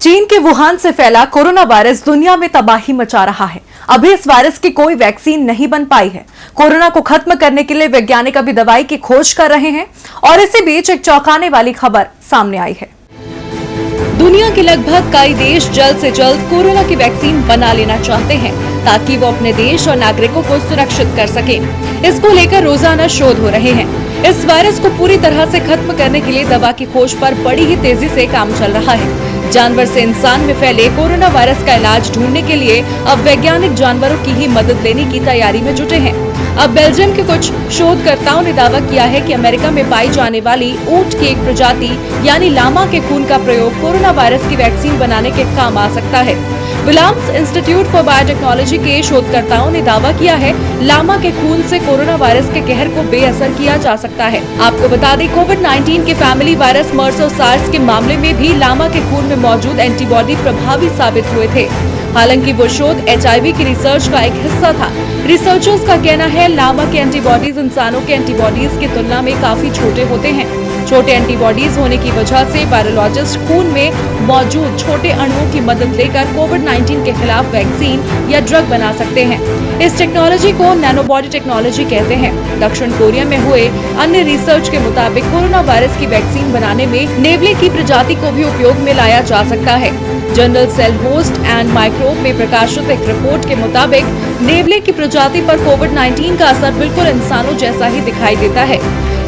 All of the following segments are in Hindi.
चीन के वुहान से फैला कोरोना वायरस दुनिया में तबाही मचा रहा है। अभी इस वायरस की कोई वैक्सीन नहीं बन पाई है। कोरोना को खत्म करने के लिए वैज्ञानिक अभी दवाई की खोज कर रहे हैं और इसी बीच एक चौंकाने वाली खबर सामने आई है। दुनिया के लगभग कई देश जल्द से जल्द कोरोना की वैक्सीन बना लेना चाहते हैं ताकि वो अपने देश और नागरिकों को सुरक्षित कर सकें। इसको लेकर रोजाना शोध हो रहे हैं। इस वायरस को पूरी तरह से खत्म करने के लिए दवा की खोज पर बड़ी ही तेजी से काम चल रहा है। जानवर से इंसान में फैले कोरोना वायरस का इलाज ढूंढने के लिए अब वैज्ञानिक जानवरों की ही मदद लेने की तैयारी में जुटे हैं। अब बेल्जियम के कुछ शोधकर्ताओं ने दावा किया है कि अमेरिका में पाई जाने वाली ऊंट की एक प्रजाति यानी लामा के खून का प्रयोग कोरोना वायरस की वैक्सीन बनाने के काम आ सकता है। विलियम्स इंस्टीट्यूट फॉर बायोटेक्नोलॉजी के शोधकर्ताओं ने दावा किया है लामा के खून से कोरोना वायरस के कहर को बेअसर किया जा सकता है। आपको बता दें, कोविड-19 के फैमिली वायरस मर्स और सार्स के मामले में भी लामा के खून में मौजूद एंटीबॉडी प्रभावी साबित हुए थे। हालांकि वो शोध HIV की रिसर्च का एक हिस्सा था। रिसर्चर्स का कहना है लामा के एंटीबॉडीज इंसानों के एंटीबॉडीज की तुलना में काफी छोटे होते हैं। छोटे एंटीबॉडीज होने की वजह से वायरोलॉजिस्ट खून में मौजूद छोटे अणुओं की मदद लेकर कोविड-19 के खिलाफ वैक्सीन या ड्रग बना सकते हैं। इस टेक्नोलॉजी को नैनोबॉडी टेक्नोलॉजी कहते हैं। दक्षिण कोरिया में हुए अन्य रिसर्च के मुताबिक कोरोना वायरस की वैक्सीन बनाने में नेवले की प्रजाति को भी उपयोग में लाया जा सकता है। Journal Cell Host and Microbe में प्रकाशित एक रिपोर्ट के मुताबिक नेवले की प्रजाति पर कोविड-19 का असर बिल्कुल इंसानों जैसा ही दिखाई देता है।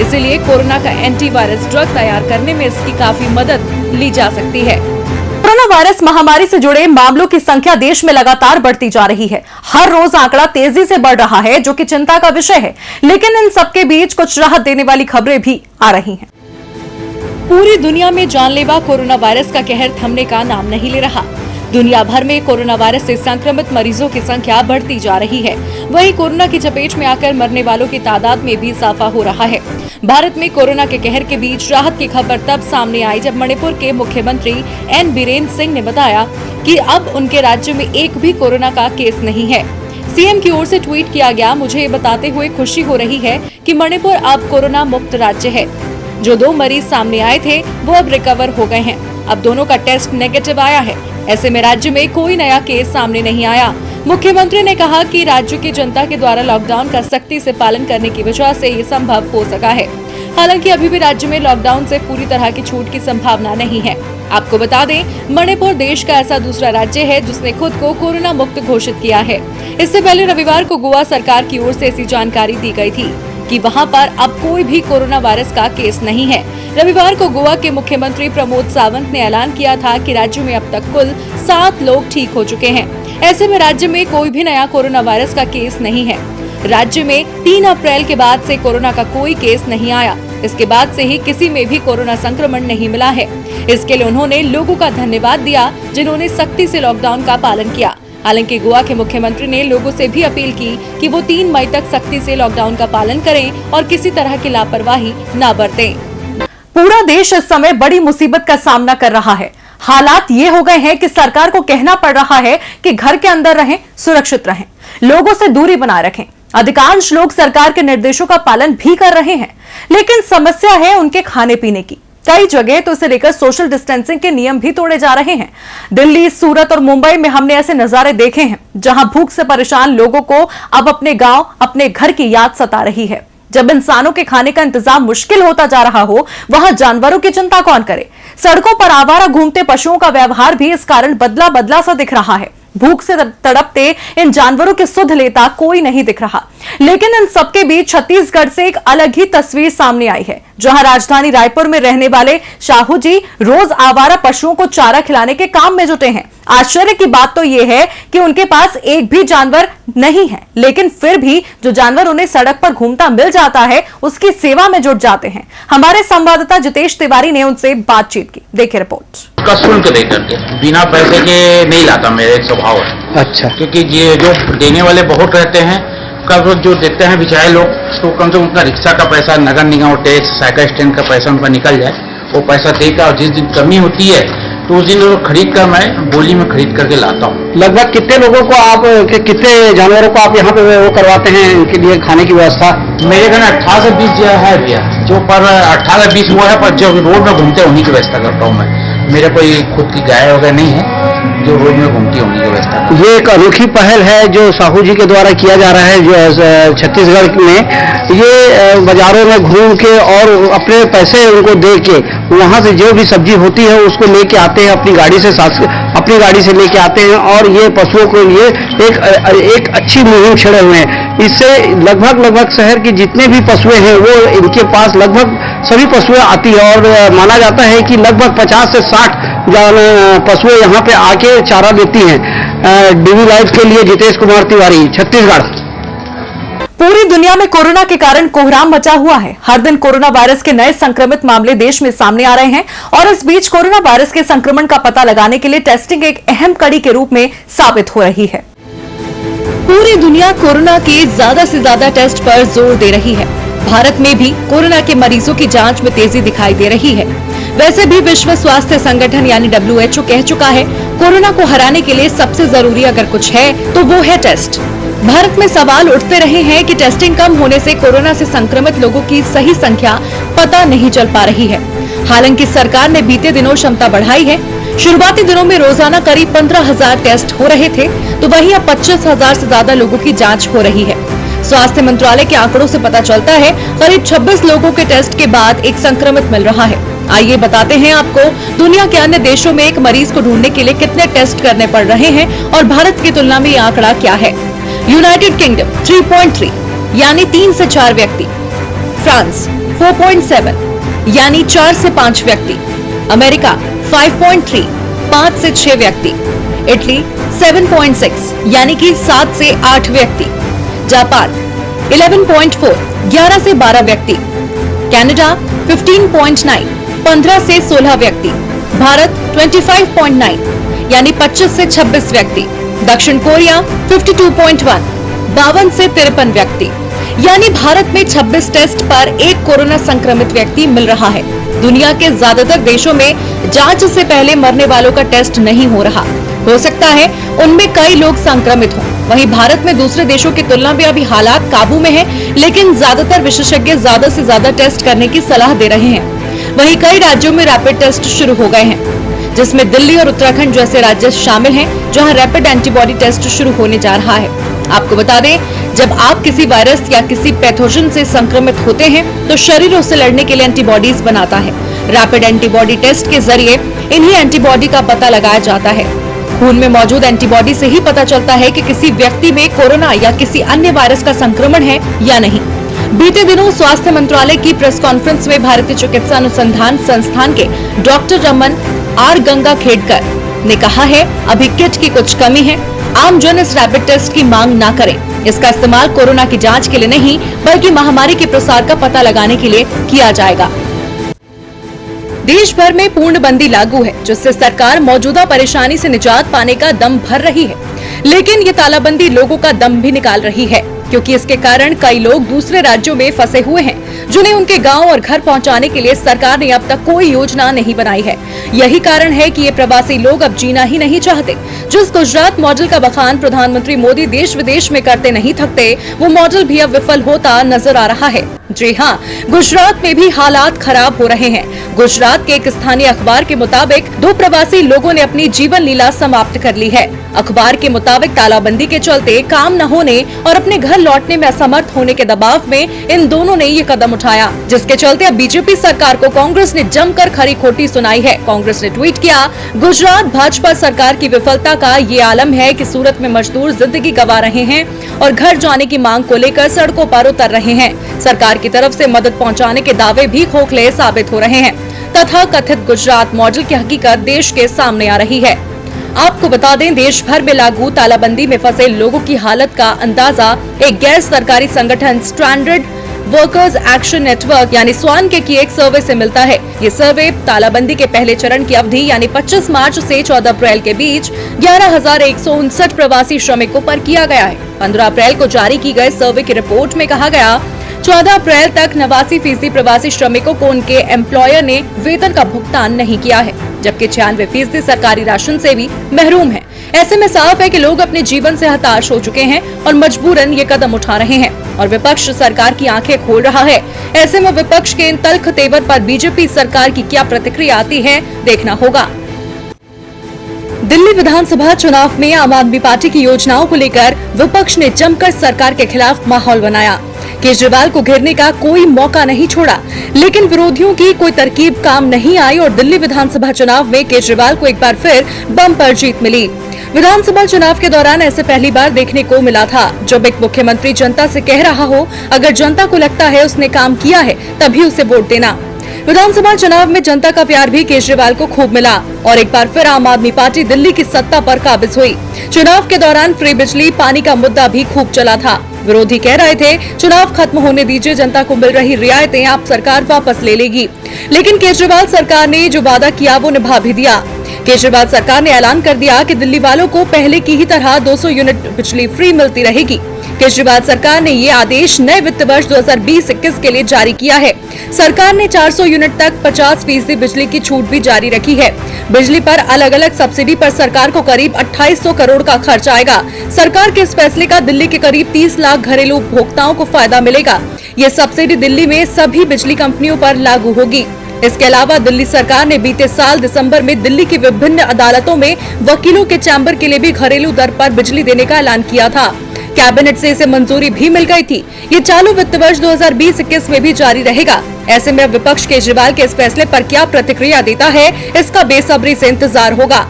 इसीलिए कोरोना का एंटीवायरस ड्रग तैयार करने में इसकी काफी मदद ली जा सकती है। कोरोना वायरस महामारी से जुड़े मामलों की संख्या देश में लगातार बढ़ती जा रही है। हर रोज आंकड़ा तेजी से बढ़ रहा है, जो कि चिंता का विषय है। लेकिन इन सबके बीच कुछ राहत देने वाली खबरें भी आ रही हैं। पूरी दुनिया में जानलेवा कोरोना वायरस का कहर थमने का नाम नहीं ले रहा। दुनिया भर में कोरोना वायरस से संक्रमित मरीजों की संख्या बढ़ती जा रही है। वहीं कोरोना की चपेट में आकर मरने वालों की तादाद में भी इजाफा हो रहा है। भारत में कोरोना के कहर के बीच राहत की खबर तब सामने आई जब मणिपुर के मुख्यमंत्री एन बीरेन सिंह ने बताया कि अब उनके राज्य में एक भी कोरोना का केस नहीं है। सीएम की ओर से ट्वीट किया गया, मुझे ये बताते हुए खुशी हो रही है कि मणिपुर अब कोरोना मुक्त राज्य है। जो 2 मरीज सामने आए थे वो अब रिकवर हो गए हैं। अब दोनों का टेस्ट नेगेटिव आया है। ऐसे में राज्य में कोई नया केस सामने नहीं आया। मुख्यमंत्री ने कहा कि राज्य की जनता के द्वारा लॉकडाउन का सख्ती से पालन करने की वजह से ये संभव हो सका है। हालांकि अभी भी राज्य में लॉकडाउन से पूरी तरह की छूट की संभावना नहीं है। आपको बता दें, मणिपुर देश का ऐसा दूसरा राज्य है जिसने खुद को कोरोना मुक्त घोषित किया है। इससे पहले रविवार को गोवा सरकार की ओर से ऐसी जानकारी दी गई थी कि वहां पर अब कोई भी कोरोना वायरस का केस नहीं है। रविवार को गोवा के मुख्यमंत्री प्रमोद सावंत ने ऐलान किया था कि राज्य में अब तक कुल 7 लोग ठीक हो चुके हैं। ऐसे में राज्य में कोई भी नया कोरोना वायरस का केस नहीं है। राज्य में 3 अप्रैल के बाद से कोरोना का कोई केस नहीं आया। इसके बाद से ही किसी में भी कोरोना संक्रमण नहीं मिला है। इसके लिए उन्होंने लोगों का धन्यवाद दिया जिन्होंने सख्ती से लॉकडाउन का पालन किया। हालांकि गोवा के मुख्यमंत्री ने लोगों से भी अपील की कि वो 3 मई तक सख्ती से लॉकडाउन का पालन करें और किसी तरह की लापरवाही न बरतें। पूरा देश इस समय बड़ी मुसीबत का सामना कर रहा है। हालात ये हो गए हैं कि सरकार को कहना पड़ रहा है कि घर के अंदर रहें, सुरक्षित रहें, लोगों से दूरी बनाए रखें। अधिकांश लोग सरकार के निर्देशों का पालन भी कर रहे हैं, लेकिन समस्या है उनके खाने पीने की। कई जगह तो इसे लेकर सोशल डिस्टेंसिंग के नियम भी तोड़े जा रहे हैं। दिल्ली, सूरत और मुंबई में हमने ऐसे नजारे देखे हैं जहां भूख से परेशान लोगों को अब अपने गांव, अपने घर की याद सता रही है। जब इंसानों के खाने का इंतजाम मुश्किल होता जा रहा हो, वहां जानवरों की चिंता कौन करे। सड़कों पर आवारा घूमते पशुओं का व्यवहार भी इस कारण बदला बदला सा दिख रहा है। भूख से तड़पते इन जानवरों की सुध लेता कोई नहीं दिख रहा। लेकिन इन सबके बीच छत्तीसगढ़ से एक अलग ही तस्वीर सामने आई है, जहां राजधानी रायपुर में रहने वाले शाहू जी रोज आवारा पशुओं को चारा खिलाने के काम में जुटे हैं। आश्चर्य की बात तो यह है कि उनके पास एक भी जानवर नहीं है, लेकिन फिर भी जो जानवर उन्हें सड़क पर घूमता मिल जाता है उसकी सेवा में जुट जाते हैं। हमारे संवाददाता जितेश तिवारी ने उनसे बातचीत की। देखिए रिपोर्ट। का शुल्क दे करके बिना पैसे के नहीं लाता, मेरा एक स्वभाव है। अच्छा। क्योंकि ये जो देने वाले बहुत रहते हैं, कब जो देते हैं बेचारे लोग, तो कम से कम उनका रिक्शा का पैसा, नगर निगम टैक्स, साइकिल स्टैंड का पैसा उनका निकल जाए, वो पैसा देकर। और जिस दिन कमी होती है तो उस दिन खरीद कर मैं बोली में खरीद करके लाता हूँ। लगभग कितने लोगों को आप, कितने जानवरों को आप यहाँ पे वो करवाते हैं इनके लिए खाने की व्यवस्था? मेरे घर 18 से 20 जो है भैया, जो पर 18-20 वो है, पर जो रोड में घूमते हैं उन्हीं की व्यवस्था करता हूँ मैं। मेरा कोई खुद की गाय वगैरह नहीं है जो रोड में घूमती होंगी व्यवस्था। ये एक अनोखी पहल है जो साहू जी के द्वारा किया जा रहा है जो छत्तीसगढ़ में। ये बाजारों में घूम के और अपने पैसे उनको दे के वहाँ से जो भी सब्जी होती है उसको लेके आते हैं अपनी गाड़ी से लेके आते हैं और ये पशुओं के लिए एक अच्छी मुहिम छेड़े हुए हैं। इससे लगभग शहर के जितने भी पशुएं हैं वो इनके पास लगभग सभी पशुएं आती है और माना जाता है कि लगभग 50 से 60 पशुएं यहाँ पे आके चारा देती हैं। डीवी लाइव के लिए जितेश कुमार तिवारी, छत्तीसगढ़। पूरी दुनिया में कोरोना के कारण कोहराम मचा हुआ है। हर दिन कोरोना वायरस के नए संक्रमित मामले देश में सामने आ रहे हैं और इस बीच कोरोना वायरस के संक्रमण का पता लगाने के लिए टेस्टिंग एक अहम कड़ी के रूप में साबित हो रही है। पूरी दुनिया कोरोना के ज्यादा से ज्यादा टेस्ट पर जोर दे रही है। भारत में भी कोरोना के मरीजों की जांच में तेजी दिखाई दे रही है। वैसे भी विश्व स्वास्थ्य संगठन यानी WHO कह चुका है कोरोना को हराने के लिए सबसे जरूरी अगर कुछ है तो वो है टेस्ट। भारत में सवाल उठते रहे हैं कि टेस्टिंग कम होने से कोरोना से संक्रमित लोगों की सही संख्या पता नहीं चल पा रही है। हालांकि सरकार ने बीते दिनों क्षमता बढ़ाई है। शुरुआती दिनों में रोजाना करीब 15,000 टेस्ट हो रहे थे तो वहीं अब 25,000 से ज्यादा लोगों की जांच हो रही है। स्वास्थ्य मंत्रालय के आंकड़ों से पता चलता है करीब 26 लोगों के टेस्ट के बाद एक संक्रमित मिल रहा है। आइए बताते हैं आपको दुनिया के अन्य देशों में एक मरीज को ढूंढने के लिए कितने टेस्ट करने पड़ रहे हैं और भारत की तुलना में ये आंकड़ा क्या है। यूनाइटेड किंगडम 3.3 यानी 3 से 4 व्यक्ति, फ्रांस 4.7 यानी 4 से 5 व्यक्ति, अमेरिका 5.3 5 से 6 व्यक्ति, इटली 7.6 यानी कि 7 से 8 व्यक्ति, जापान 11.4 11 से 12 व्यक्ति, कनाडा 15.9 15 से 16 व्यक्ति, भारत 25.9 यानी 25 से 26 व्यक्ति, दक्षिण कोरिया 52.1 52 से 53 व्यक्ति। यानी भारत में 26 टेस्ट पर एक कोरोना संक्रमित व्यक्ति मिल रहा है। दुनिया के ज्यादातर देशों में जांच से पहले मरने वालों का टेस्ट नहीं हो रहा। हो सकता है उनमें कई लोग संक्रमित हों। वहीं भारत में दूसरे देशों की तुलना में अभी हालात काबू में हैं, लेकिन ज्यादातर विशेषज्ञ ज्यादा से ज्यादा टेस्ट करने की सलाह दे रहे हैं। वहीं कई राज्यों में रैपिड टेस्ट शुरू हो गए हैं, जिसमें दिल्ली और उत्तराखंड जैसे राज्य शामिल हैं, जहां रैपिड एंटीबॉडी टेस्ट शुरू होने जा रहा है। आपको बता दें, जब आप किसी वायरस या किसी पैथोजन से संक्रमित होते हैं तो शरीर उससे लड़ने के लिए एंटीबॉडीज बनाता है। रैपिड एंटीबॉडी टेस्ट के जरिए इन्हीं एंटीबॉडी का पता लगाया जाता है। खून में मौजूद एंटीबॉडी से ही पता चलता है कि किसी व्यक्ति में कोरोना या किसी अन्य वायरस का संक्रमण है या नहीं। बीते दिनों स्वास्थ्य मंत्रालय की प्रेस कॉन्फ्रेंस में भारतीय चिकित्सा अनुसंधान संस्थान के डॉक्टर रमन आर गंगाखेडकर ने कहा है, अभी किट की कुछ कमी है। आम जन इस रैपिड टेस्ट की मांग ना करें। इसका इस्तेमाल कोरोना की जांच के लिए नहीं, बल्कि महामारी के प्रसार का पता लगाने के लिए किया जाएगा। देश भर में पूर्णबंदी लागू है, जिससे सरकार मौजूदा परेशानी से निजात पाने का दम भर रही है। लेकिन ये तालाबंदी लोगों का दम भी निकाल रही है, क्योंकि इसके कारण कई लोग दूसरे राज्यों में फंसे हुए हैं, जिन्हें उनके गांव और घर पहुंचाने के लिए सरकार ने अब तक कोई योजना नहीं बनाई है। यही कारण है कि ये प्रवासी लोग अब जीना ही नहीं चाहते। जिस गुजरात मॉडल का बखान प्रधानमंत्री मोदी देश विदेश में करते नहीं थकते, वो मॉडल भी अब विफल होता नजर आ रहा है। जी हाँ, गुजरात में भी हालात खराब हो रहे हैं। गुजरात के एक स्थानीय अखबार के मुताबिक 2 प्रवासी लोगों ने अपनी जीवन लीला समाप्त कर ली है। अखबार के मुताबिक तालाबंदी के चलते काम न होने और अपने घर लौटने में असमर्थ होने के दबाव में इन दोनों ने ये कदम उठाया, जिसके चलते अब बीजेपी सरकार को कांग्रेस ने जमकर खरी खोटी सुनाई है। कांग्रेस ने ट्वीट किया, गुजरात भाजपा सरकार की विफलता का ये आलम है कि सूरत में मजदूर जिंदगी गंवा रहे हैं और घर जाने की मांग को लेकर सड़कों पर उतर रहे हैं। सरकार की तरफ से मदद पहुंचाने के दावे भी खोखले साबित हो रहे हैं। तथा कथित गुजरात मॉडल की हकीकत देश के सामने आ रही है। आपको बता दें, देश भर में लागू तालाबंदी में फंसे लोगों की हालत का अंदाजा एक गैर सरकारी संगठन स्ट्रैंडेड वर्कर्स एक्शन नेटवर्क यानी स्वान के की एक सर्वे से मिलता है। ये सर्वे तालाबंदी के पहले चरण की अवधि यानी 25 मार्च से 14 अप्रैल के बीच 11,159 प्रवासी श्रमिकों पर किया गया है। 15 अप्रैल को जारी की गई सर्वे की रिपोर्ट में कहा गया, 14 अप्रैल तक 89% प्रवासी श्रमिकों को उनके एम्प्लॉयर ने वेतन का भुगतान नहीं किया है, जबकि 96% सरकारी राशन से भी महरूम है। ऐसे में साफ है कि लोग अपने जीवन से हताश हो चुके हैं और मजबूरन ये कदम उठा रहे हैं। और विपक्ष सरकार की आंखें खोल रहा है। ऐसे में विपक्ष के इन तल्ख तेवर पर बीजेपी सरकार की क्या प्रतिक्रिया आती है, देखना होगा। दिल्ली विधानसभा चुनाव में आम आदमी पार्टी की योजनाओं को लेकर विपक्ष ने जमकर सरकार के खिलाफ माहौल बनाया। केजरीवाल को घेरने का कोई मौका नहीं छोड़ा, लेकिन विरोधियों की कोई तरकीब काम नहीं आई और दिल्ली विधानसभा चुनाव में केजरीवाल को एक बार फिर बम्पर जीत मिली। विधानसभा चुनाव के दौरान ऐसे पहली बार देखने को मिला था, जब एक मुख्यमंत्री जनता से कह रहा हो, अगर जनता को लगता है उसने काम किया है तभी उसे वोट देना। विधानसभा चुनाव में जनता का प्यार भी केजरीवाल को खूब मिला और एक बार फिर आम आदमी पार्टी दिल्ली की सत्ता पर काबिज हुई। चुनाव के दौरान फ्री बिजली पानी का मुद्दा भी खूब चला था। विरोधी कह रहे थे, चुनाव खत्म होने दीजिए, जनता को मिल रही रियायतें आप सरकार वापस ले लेगी। लेकिन केजरीवाल सरकार ने जो वादा किया वो निभा भी दिया। केजरीवाल सरकार ने ऐलान कर दिया कि दिल्ली वालों को पहले की ही तरह 200 यूनिट बिजली फ्री मिलती रहेगी। केजरीवाल सरकार ने ये आदेश नए वित्त वर्ष 2020-21 के लिए जारी किया है। सरकार ने 400 यूनिट तक 50% बिजली की छूट भी जारी रखी है। बिजली पर अलग अलग सब्सिडी पर सरकार को करीब 2800 करोड़ का खर्च आएगा। सरकार के इस फैसले का दिल्ली के करीब 30 लाख घरेलू उपभोक्ताओं को फायदा मिलेगा। ये सब्सिडी दिल्ली में सभी बिजली कंपनियों पर लागू होगी। इसके अलावा दिल्ली सरकार ने बीते साल दिसंबर में दिल्ली की विभिन्न अदालतों में वकीलों के चैम्बर के लिए भी घरेलू दर पर बिजली देने का ऐलान किया था। कैबिनेट से इसे मंजूरी भी मिल गई थी। ये चालू वित्त वर्ष 2020-21 में भी जारी रहेगा। ऐसे में विपक्ष केजरीवाल के इस फैसले पर क्या प्रतिक्रिया देता है, इसका बेसब्री से इंतजार होगा।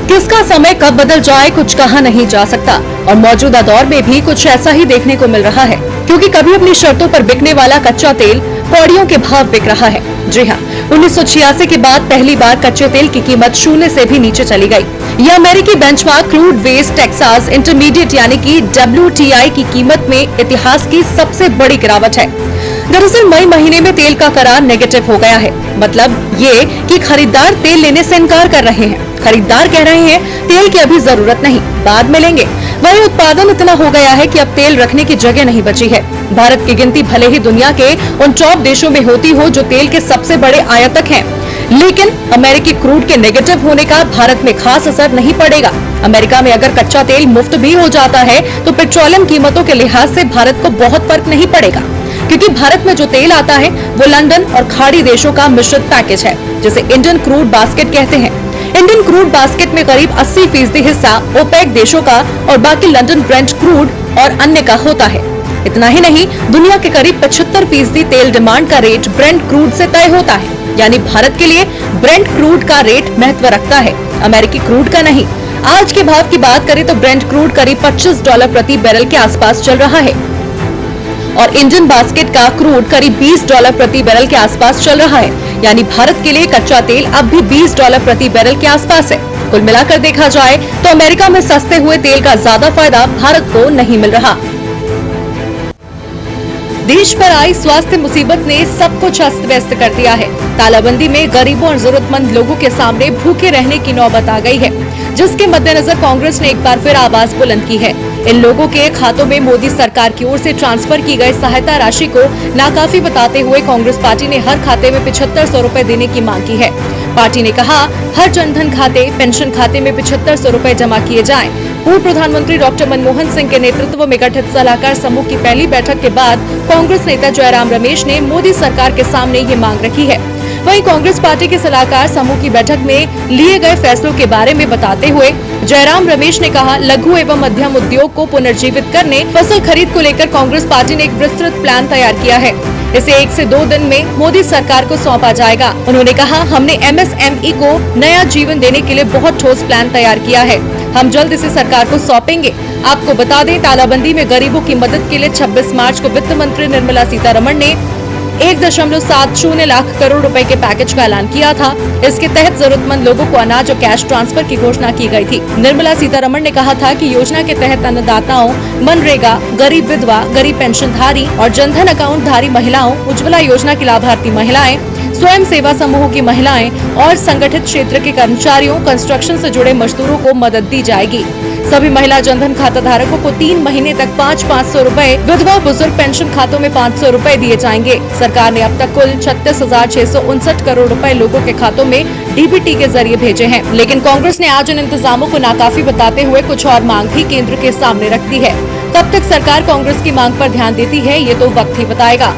किसका समय कब बदल जाए कुछ कहा नहीं जा सकता और मौजूदा दौर में भी कुछ ऐसा ही देखने को मिल रहा है, क्योंकि कभी अपनी शर्तों पर बिकने वाला कच्चा तेल कौड़ियों के भाव बिक रहा है। जी हाँ, 1986 के बाद पहली बार कच्चे तेल की कीमत शून्य से भी नीचे चली गई। यह अमेरिकी benchmark crude West Texas intermediate यानी कि WTI की कीमत में इतिहास की सबसे बड़ी गिरावट है। दरअसल मई महीने में तेल का करार नेगेटिव हो गया है। मतलब ये कि खरीदार तेल लेने से इनकार कर रहे हैं। खरीदार कह रहे हैं तेल की अभी जरूरत नहीं, बाद में लेंगे। वही उत्पादन इतना हो गया है कि अब तेल रखने की जगह नहीं बची है। भारत की गिनती भले ही दुनिया के उन टॉप देशों में होती हो जो तेल के सबसे बड़े आयातक हैं, लेकिन अमेरिकी क्रूड के नेगेटिव होने का भारत में खास असर नहीं पड़ेगा। अमेरिका में अगर कच्चा तेल मुफ्त भी हो जाता है तो पेट्रोलियम कीमतों के लिहाज से भारत को बहुत फर्क नहीं पड़ेगा, क्योंकि भारत में जो तेल आता है वो लंदन और खाड़ी देशों का मिश्रित पैकेज है, जिसे इंडियन क्रूड बास्केट कहते हैं। इंडियन क्रूड बास्केट में करीब 80% हिस्सा ओपेक देशों का और बाकी लंदन ब्रेंट क्रूड और अन्य का होता है। इतना ही नहीं, दुनिया के करीब 75% तेल डिमांड का रेट ब्रेंट क्रूड से तय होता है। यानी भारत के लिए ब्रेंट क्रूड का रेट महत्व रखता है, अमेरिकी क्रूड का नहीं। आज के भाव की बात करें तो ब्रेंट क्रूड करीब $25 प्रति बैरल के आसपास चल रहा है और इंडियन बास्केट का क्रूड करीब $20 प्रति बैरल के आसपास चल रहा है। यानी भारत के लिए कच्चा तेल अब भी $20 प्रति बैरल के आसपास है। कुल मिलाकर देखा जाए तो अमेरिका में सस्ते हुए तेल का ज्यादा फायदा भारत को नहीं मिल रहा। देश पर आई स्वास्थ्य मुसीबत ने सब कुछ अस्त व्यस्त कर दिया है। तालाबंदी में गरीबों और जरूरतमंद लोगों के सामने भूखे रहने की नौबत आ गई है, जिसके मद्देनजर कांग्रेस ने एक बार फिर आवाज बुलंद की है। इन लोगों के खातों में मोदी सरकार की ओर से ट्रांसफर की गई सहायता राशि को नाकाफी बताते हुए कांग्रेस पार्टी ने हर खाते में 7500 रुपए देने की मांग की है। पार्टी ने कहा, हर जनधन खाते, पेंशन खाते में 7500 रुपए जमा किए जाएं। पूर्व प्रधानमंत्री डॉक्टर मनमोहन सिंह के नेतृत्व में गठित सलाहकार समूह की पहली बैठक के बाद कांग्रेस नेता जयराम रमेश ने मोदी सरकार के सामने ये मांग रखी है। वहीं कांग्रेस पार्टी के सलाहकार समूह की बैठक में लिए गए फैसलों के बारे में बताते हुए जयराम रमेश ने कहा, लघु एवं मध्यम उद्योग को पुनर्जीवित करने, फसल खरीद को लेकर कांग्रेस पार्टी ने एक विस्तृत प्लान तैयार किया है। इसे 1 से 2 दिन में मोदी सरकार को सौंपा जाएगा। उन्होंने कहा, हमने MSME को नया जीवन देने के लिए बहुत ठोस प्लान तैयार किया है। हम जल्द इसे सरकार को सौंपेंगे। आपको बता दें, तालाबंदी में गरीबों की मदद के लिए 26 मार्च को वित्त मंत्री निर्मला सीतारमण ने 1.70 लाख करोड़ रुपए के पैकेज का ऐलान किया था। इसके तहत जरूरतमंद लोगों को अनाज और कैश ट्रांसफर की घोषणा की गई थी। निर्मला सीतारमण ने कहा था कि योजना के तहत अन्नदाताओं, मनरेगा, गरीब विधवा, गरीब पेंशनधारी और जनधन अकाउंट धारी महिलाओं, उज्ज्वला योजना की लाभार्थी महिलाएं, स्वयं सेवा समूह की महिलाएं और संगठित क्षेत्र के कर्मचारियों, कंस्ट्रक्शन से जुड़े मजदूरों को मदद दी जाएगी। सभी महिला जनधन खाता धारकों को 3 महीने तक 500 रुपए, विधवा बुजुर्ग पेंशन खातों में 500 रुपए दिए जाएंगे। सरकार ने अब तक कुल 36,659 करोड़ रुपए लोगों के खातों में डीबीटी के जरिए भेजे हैं, लेकिन कांग्रेस ने आज इन इंतजामों को नाकाफी बताते हुए कुछ और मांग भी केंद्र के सामने रख दी है। कब तक सरकार कांग्रेस की मांग पर ध्यान देती है, ये तो वक्त ही बताएगा।